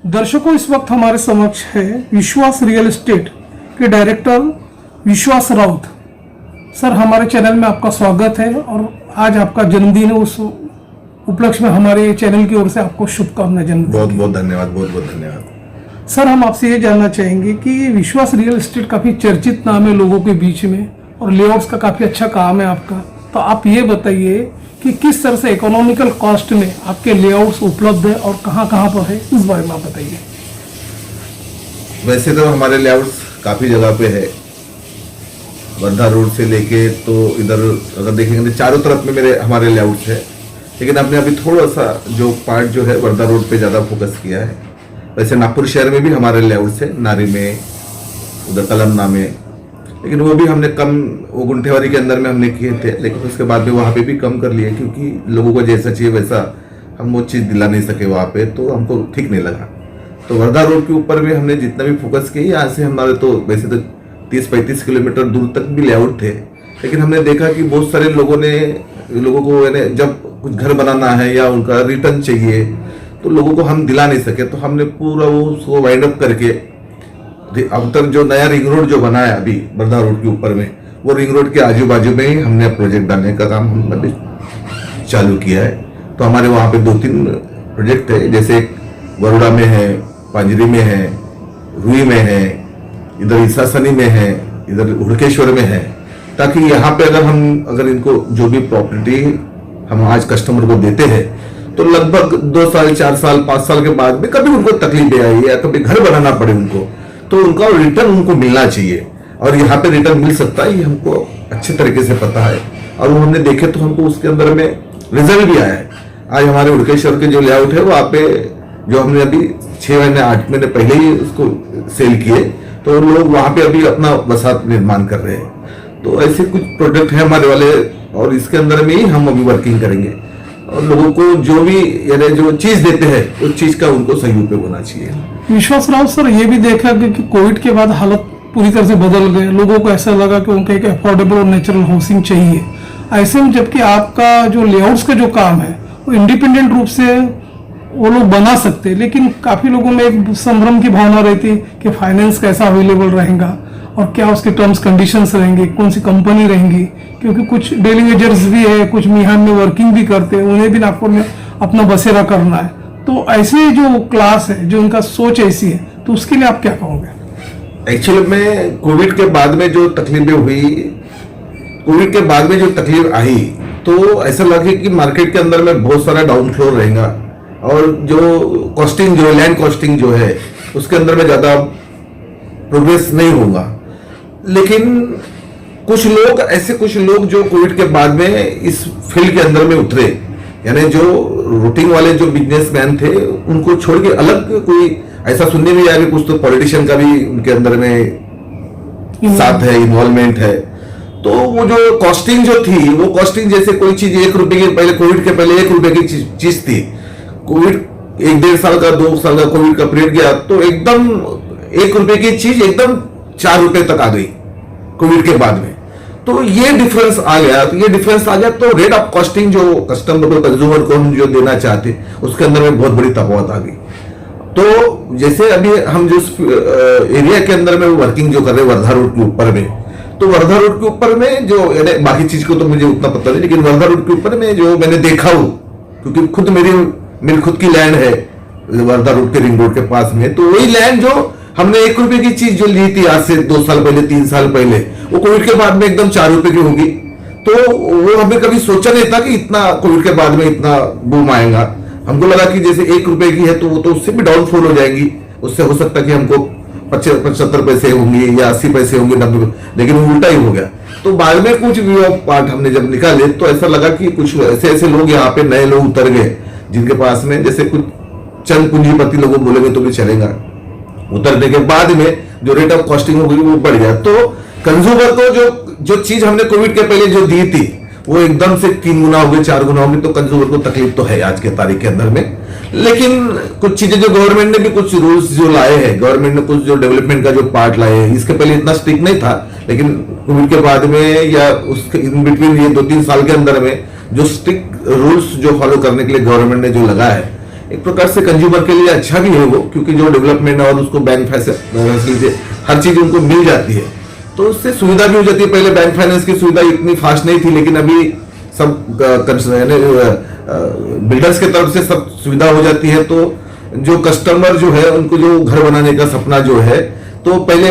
दर्शकों, इस वक्त हमारे समक्ष है विश्वास रियल एस्टेट के डायरेक्टर विश्वास राउत। सर, हमारे चैनल में आपका स्वागत है और आज आपका जन्मदिन है। उस उपलक्ष्य में हमारे चैनल की ओर से आपको शुभकामनाएं। जन्मदिन बहुत बहुत धन्यवाद, बहुत बहुत धन्यवाद। सर, हम आपसे ये जानना चाहेंगे कि विश्वास रियल एस्टेट काफ़ी चर्चित नाम है लोगों के बीच में और लेआउट्स का काफ़ी अच्छा काम है आपका। तो आप ये बताइए कि किस तरह से इकोनॉमिकल कॉस्ट में आपके लेआउट्स उपलब्ध है और कहाँ कहाँ पर है, इस बारे में आप बताइए। वैसे तो हमारे लेआउट्स काफ़ी जगह पे है, वर्धा रोड से लेके तो इधर अगर देखेंगे तो चारों तरफ में हमारे लेआउट्स है। लेकिन हमने अभी थोड़ा सा जो पार्ट जो है वर्धा रोड पे ज़्यादा फोकस किया है। वैसे नागपुर शहर में भी हमारे लेआउट्स है, नारी में, उधर कलमना में, लेकिन वो भी हमने कम, वो गुंठेवारी के अंदर में हमने किए थे। लेकिन उसके बाद में वहाँ पे भी कम कर लिए क्योंकि लोगों को जैसा चाहिए वैसा हम वो चीज़ दिला नहीं सके वहाँ पे, तो हमको ठीक नहीं लगा। तो वर्धा रोड के ऊपर में हमने जितना भी फोकस किया, यहाँ से हमारे तो वैसे तो 30-35 किलोमीटर दूर तक भी लेआउट थे। लेकिन हमने देखा कि बहुत सारे लोगों को जब कुछ घर बनाना है या उनका रिटर्न चाहिए तो लोगों को हम दिला नहीं सके। तो हमने पूरा वो उसको वाइंड अप करके अब तक जो नया रिंग रोड जो बना है अभी वर्धा रोड के ऊपर में, वो रिंग रोड के आजू बाजू में ही हमने प्रोजेक्ट डालने का काम हमने चालू किया है। तो हमारे वहाँ पे 2-3 प्रोजेक्ट है, जैसे बड़ोड़ा में है, पांजरी में है, रुई में है, इधर ईसासनी में है, इधर हुड़केश्वर में है। ताकि यहाँ पे अगर इनको जो भी प्रॉपर्टी हम आज कस्टमर को देते हैं तो लगभग 2 साल, 4 साल, 5 साल के बाद में कभी उनको तकलीफ आई या कभी घर बनाना पड़े उनको, तो उनका रिटर्न उनको मिलना चाहिए। और यहाँ पे रिटर्न मिल सकता है, ये हमको अच्छे तरीके से पता है। और वो हमने देखे तो हमको उसके अंदर में रिजल्ट भी आया है। आज हमारे उड़केश्वर के जो लेआउट है वहाँ पे जो हमने अभी 6 महीने 8 महीने पहले ही उसको सेल किए, तो लोग वहाँ पे अभी अपना बसात निर्माण कर रहे हैं। तो ऐसे कुछ प्रोडक्ट है हमारे वाले, और इसके अंदर में ही हम अभी वर्किंग करेंगे। और लोगों को जो भी यानी जो चीज देते हैं उस चीज का उनको सही उपयोग होना चाहिए। विश्वास राव सर, ये भी देखा गया कि कोविड के बाद हालत पूरी तरह से बदल गए। लोगों को ऐसा लगा कि उनको एक अफोर्डेबल और नेचुरल हाउसिंग चाहिए। ऐसे में जबकि आपका जो लेआउट्स का जो काम है वो इंडिपेंडेंट रूप से वो लोग बना सकते हैं, लेकिन काफी लोगों में एक संभ्रम की भावना रहती कि फाइनेंस कैसा अवेलेबल रहेगा और क्या उसके टर्म्स कंडीशंस रहेंगे, कौन सी कंपनी रहेंगी, क्योंकि कुछ डेली वेजर्स भी है, कुछ मिहान में वर्किंग भी करते हैं, उन्हें भी नागपुर में अपना बसेरा करना है। तो ऐसे जो क्लास है, जो उनका सोच ऐसी है, तो उसके लिए आप क्या कहोगे? एक्चुअली में कोविड के बाद में जो तकलीफें हुई, कोविड के बाद में जो तकलीफ आई, तो ऐसा लगे कि मार्केट के अंदर में बहुत सारा डाउन फ्लोर रहेगा और जो कॉस्टिंग जो लैंड कॉस्टिंग जो है उसके अंदर में ज्यादा प्रोग्रेस नहीं होगा। लेकिन कुछ लोग जो कोविड के बाद में इस फील्ड के अंदर में उतरे, यानी जो रूटीन वाले जो बिजनेसमैन थे उनको छोड़ के अलग कोई ऐसा सुनने में आया कि कुछ तो पॉलिटिशियन का भी उनके अंदर में साथ है, इन्वॉल्वमेंट है। तो वो जो कॉस्टिंग जो थी, वो कॉस्टिंग जैसे कोई चीज 1 रुपए की, पहले कोविड के पहले 1 रुपए की चीज थी। कोविड 1-1.5 साल का 2 साल का कोविड का पीरियड गया तो एकदम 1 रुपए की चीज एकदम 4 रुपए तक आ गई कोविड के बाद में। तो ये डिफरेंस आ गया तो रेट ऑफ कॉस्टिंग जो कस्टमर को, कंज्यूमर को हम जो देना चाहते उसके अंदर में बहुत बड़ी तफावत आ गई। तो जैसे अभी हम जिस एरिया के अंदर में वर्किंग जो कर रहे हैं वर्धा रोड के ऊपर में, तो वर्धा रोड के ऊपर में जो बाकी चीज को तो मुझे उतना पता नहीं, लेकिन वर्धा रोड के ऊपर में जो मैंने देखा हूं, क्योंकि खुद मेरी खुद की लैंड है वर्धा रोड के रिंग रोड के पास में, तो वही लैंड जो हमने 1 रुपए की चीज जो ली थी आज से 2 साल पहले, 3 साल पहले, वो कोविड के बाद में एकदम 4 रुपए की होगी। तो वो हमने कभी सोचा नहीं था कि इतना कोविड के बाद में इतना बूम आएगा। हमको लगा कि जैसे 1 रुपए की है तो वो तो उससे भी डाउनफॉल हो जाएगी, उससे हो सकता है कि हमको 75 पैसे होंगे या 80 पैसे होंगे, 90, लेकिन वो उल्टा ही हो गया। तो बाद में कुछ व्यू ऑफ पार्ट हमने जब निकाले तो ऐसा लगा कि कुछ ऐसे लोग यहाँ पे नए लोग उतर गए जिनके पास में जैसे कुछ चंद पूंजीपति लोगों बोलेंगे तो भी चलेगा। उतरने के बाद में जो रेट ऑफ कॉस्टिंग हो गई वो बढ़ गया। तो कंज्यूमर को जो चीज हमने कोविड के पहले जो दी थी वो एकदम से 3 गुना हो गई, 4 गुना हो गई। तो कंज्यूमर को तकलीफ तो है आज के तारीख के अंदर में। लेकिन कुछ चीजें जो गवर्नमेंट ने भी कुछ रूल्स जो लाए हैं, गवर्नमेंट ने कुछ जो डेवलपमेंट का जो पार्ट लाए हैं, इसके पहले इतना स्ट्रिक्ट नहीं था, लेकिन कोविड के बाद में या उसके इन बिटवीन ये 2-3 साल के अंदर में जो स्ट्रिक्ट रूल्स जो फॉलो करने के लिए गवर्नमेंट ने जो लगा है, एक प्रकार से कंज्यूमर के लिए अच्छा भी है वो, क्योंकि जो डेवलपमेंट और उसको बैंक फैसिलिटी हर चीज उनको मिल जाती है, तो उससे सुविधा भी हो जाती है। पहले बैंक फाइनेंस की सुविधा इतनी फास्ट नहीं थी, लेकिन अभी सब बिल्डर्स के तरफ से सब सुविधा हो जाती है। तो जो कस्टमर जो है उनको जो घर बनाने का सपना जो है, तो पहले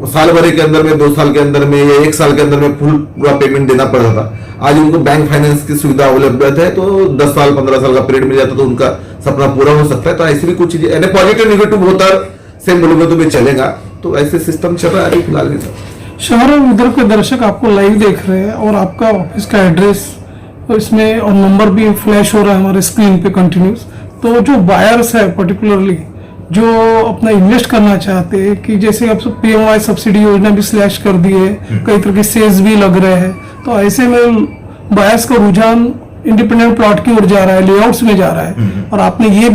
साल भर के अंदर में, 2 साल के अंदर में या 1 साल के अंदर में फुल पूरा पेमेंट देना पड़ता था। आज उनको बैंक फाइनेंस की सुविधा अवेलेबल है, तो 10 साल 15 साल का पीरियड मिल जाता तो उनका सपना पूरा हो सकता है। तो ऐसी भी कुछ चीजें पॉजिटिव नेगेटिव होता सेम बोलोगे तो भी चलेगा। तो ऐसे सिस्टम चल रहा है फिलहाल भी सब। शहर और उधर के दर्शक आपको लाइव देख रहे हैं और आपका ऑफिस का एड्रेस इसमें और नंबर भी फ्लैश हो रहा है हमारे स्क्रीन पे कंटिन्यूस। तो जो बायर्स है पर्टिकुलरली जो अपना इन्वेस्ट करना चाहते हैं, कि जैसे अब PMI सब्सिडी योजना भी स्लैश कर दी है, कई तरह के सेल्स भी लग रहे हैं, तो ऐसे में बायर्स का रुझान इंडिपेंडेंट प्लॉट की ओर जा रहा है, लेआउट्स में जा रहा है। और आपने ये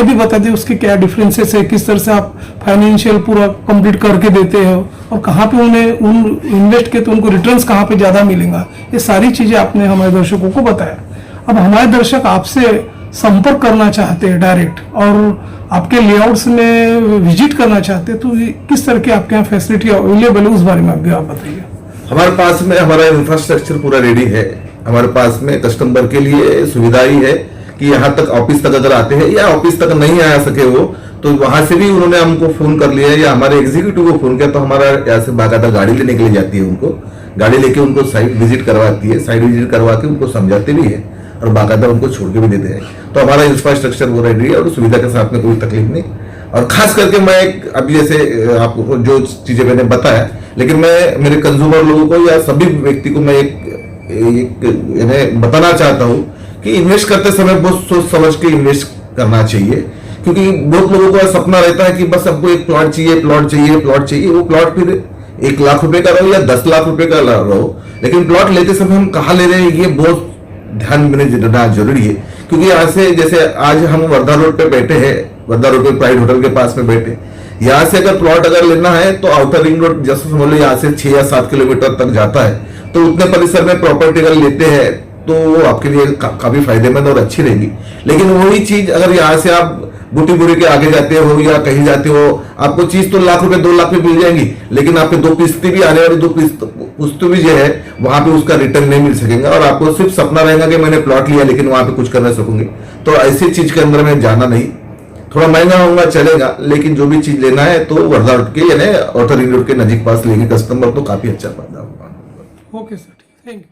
भी बता दिया उसके क्या डिफरेंसेस है, किस तरह से आप फाइनेंशियल पूरा कंप्लीट करके देते हो और कहाँ पे उन्हें उन इन्वेस्ट के तो उनको रिटर्न्स कहाँ पे ज्यादा मिलेगा, ये सारी चीजें आपने हमारे दर्शकों को बताया। अब हमारे दर्शक आपसे संपर्क करना चाहते हैं डायरेक्ट और आपके लेआउट्स में विजिट करना चाहते हैं, तो किस तरह की आपके यहाँ फैसिलिटी अवेलेबल है उस बारे में भी आप बताइए। हमारे पास में हमारा इंफ्रास्ट्रक्चर पूरा रेडी है। हमारे पास में कस्टमर के लिए सुविधा ही है कि यहाँ तक ऑफिस तक अगर आते हैं या ऑफिस तक नहीं आ सके वो, तो वहां से भी उन्होंने हमको फोन कर लिया या हमारे एग्जीक्यूटिव को फोन किया, तो हमारा यहाँ से बाकायदा गाड़ी लेने के लिए जाती है, उनको गाड़ी लेके उनको साइट विजिट करवाती है, साइट विजिट करवा के उनको समझाते भी है और बाकायदा उनको छोड़ के भी देते हैं। तो हमारा इंफ्रास्ट्रक्चर वो रेडी है और सुविधा के साथ में कोई तकलीफ नहीं। और खास करके मैं अभी जैसे आपको जो चीजें मैंने बताया, लेकिन मैं मेरे कंज्यूमर लोगों को या सभी व्यक्ति को मैं एक इन्हें बताना चाहता हूँ कि इन्वेस्ट करते समय बहुत सोच समझ के इन्वेस्ट करना चाहिए, क्योंकि बहुत लोगों का सपना रहता है कि बस हमको एक प्लॉट चाहिए, प्लॉट चाहिए, प्लॉट चाहिए। वो प्लॉट फिर 1 लाख रुपए का रहो या 10 लाख रुपए का रहो, लेकिन प्लॉट लेते समय हम कहाँ ले रहे हैं ये बहुत ध्यान में देना जरूरी है। क्योंकि यहाँ से जैसे आज हम वर्धा रोड पे बैठे हैं, वर्धा रोड पे प्राइड होटल के पास में बैठे, यहाँ से अगर प्लॉट अगर लेना है तो आउटर रिंग रोड जैसे समझ लो यहाँ से 6 या 7 किलोमीटर तक जाता है, तो उतने परिसर में प्रॉपर्टी अगर लेते हैं तो वो आपके लिए काफी फायदेमंद और अच्छी रहेगी। लेकिन वही चीज अगर यहाँ से आप बूटी बुरी के आगे जाते हो या कहीं जाते हो, आपको चीज तो लाख रुपए 2 लाख में मिल जाएंगी, लेकिन आपके 2 किस्तें भी आने वाली 2 किस्त भी जो है वहां पे उसका रिटर्न नहीं मिल सकेगा और आपको सिर्फ सपना रहेगा कि मैंने प्लॉट लिया लेकिन वहां पे कुछ कर नहीं सकूंगी। तो ऐसी चीज के अंदर में जाना नहीं, थोड़ा महंगा होगा चलेगा, लेकिन जो भी चीज लेना है तो वर्धा रोड के यानी आउटर रिंग रोड के नजीक पास लेंगे कस्टमर तो काफी अच्छा फायदा होगा। Okay sir, thank you.